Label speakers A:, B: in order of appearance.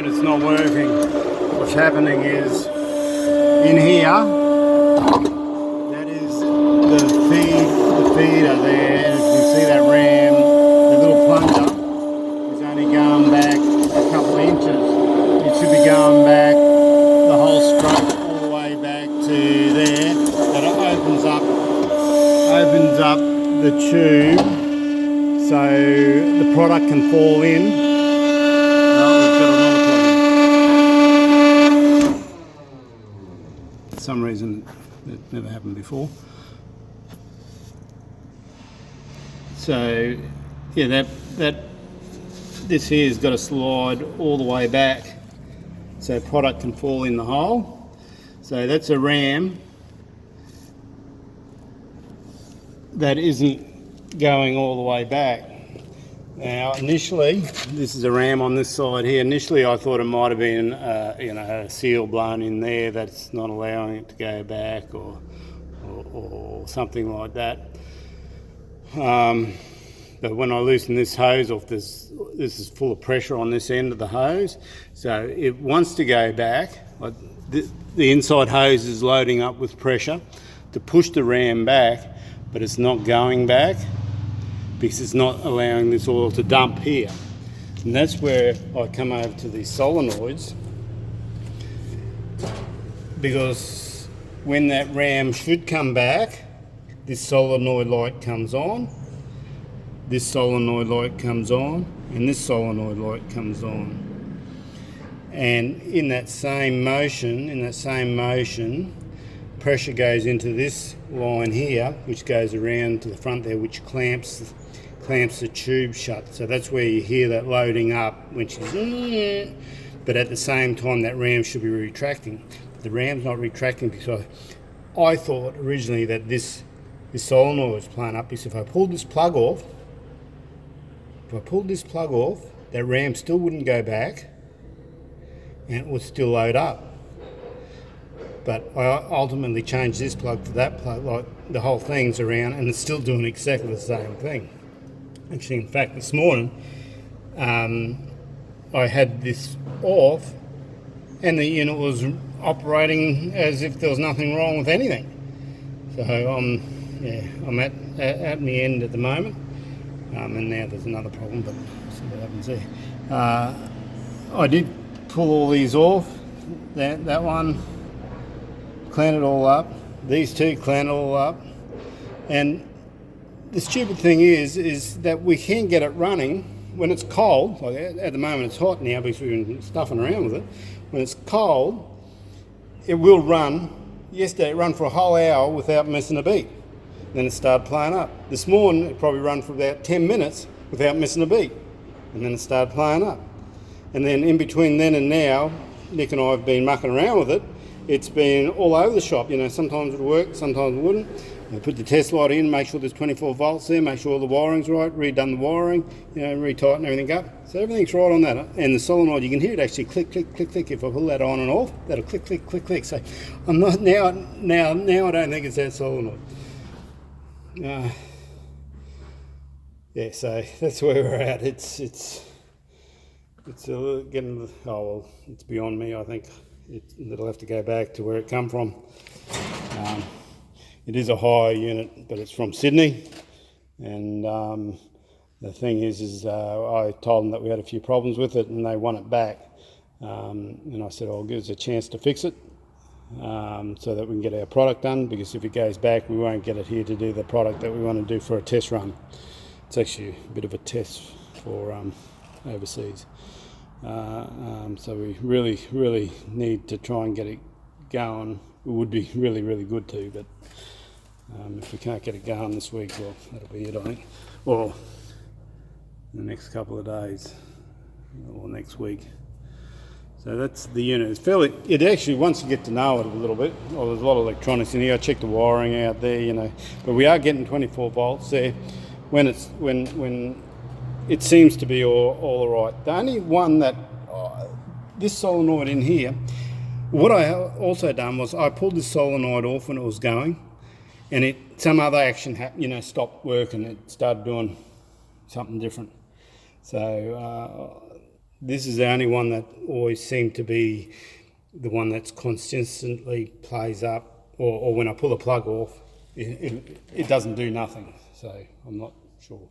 A: It's not working. What's happening is in here, that is the feeder there, and as you can see that ram, the little plunger is only going back a couple of inches. It should be going back the whole stroke all the way back to there. That opens up the tube so the product can fall in. For some reason it never happened before. So yeah, this here's got to slide all the way back so product can fall in the hole. So that's a ram that isn't going all the way back. Now initially, this is a ram on this side here. Initially I thought it might have been a seal blown in there that's not allowing it to go back or something like that. But when I loosen this hose off, this is full of pressure on this end of the hose, so it wants to go back. Like the inside hose is loading up with pressure to push the ram back, but it's not going back because it's not allowing this oil to dump here. And that's where I come over to these solenoids, because when that ram should come back, this solenoid light comes on, this solenoid light comes on, and this solenoid light comes on. And in that same motion, pressure goes into this line here, which goes around to the front there, which clamps the tube shut. So that's where you hear that loading up, which is, but at the same time that ram should be retracting. But the ram's not retracting because I thought originally that this solenoid was playing up, because if I pulled this plug off, that ram still wouldn't go back and it would still load up. But I ultimately changed this plug to that plug, like the whole thing's around, and it's still doing exactly the same thing. Actually, in fact, this morning I had this off and the unit was operating as if there was nothing wrong with anything. So I'm at the end at the moment, and now there's another problem, but see what happens there. I did pull all these off. That one, clean it all up. These two, clean it all up. And the stupid thing is that we can get it running when it's cold. Like at the moment it's hot now because we've been stuffing around with it. When it's cold, it will run. Yesterday it ran for a whole hour without missing a beat. Then it started playing up. This morning it probably ran for about 10 minutes without missing a beat. And then it started playing up. And then in between then and now, Nick and I have been mucking around with it. It's been all over the shop. Sometimes it'll work, sometimes it wouldn't. I put the test light in, make sure there's 24 volts there, make sure all the wiring's right, redone the wiring, retighten everything up. So everything's right on that. And the solenoid, you can hear it actually click, click, click, click. If I pull that on and off, that'll click, click, click, click. So I'm not now I don't think it's that solenoid. Yeah, so that's where we're at. It's getting, it's beyond me, I think. It'll have to go back to where it come from. It is a hire unit, but it's from Sydney, and the thing is I told them that we had a few problems with it and they want it back, and I said I'll give us a chance to fix it so that we can get our product done, because if it goes back we won't get it here to do the product that we want to do for a test run. It's actually a bit of a test for overseas. So we really need to try and get it going. It would be really good to, but if we can't get it going this week, well, that'll be it, I think. Or the next couple of days, or next week. So that's the unit. It's fairly, it actually, once you get to know it a little bit, well, there's a lot of electronics in here. I checked the wiring out there, you know, but we are getting 24 volts there when it seems to be all right. The only one that, this solenoid in here, what I also done was I pulled this solenoid off when it was going, and some other action happened, you know, stopped working. It started doing something different. So this is the only one that always seemed to be the one that's consistently plays up, or when I pull the plug off, it doesn't do nothing. So I'm not sure.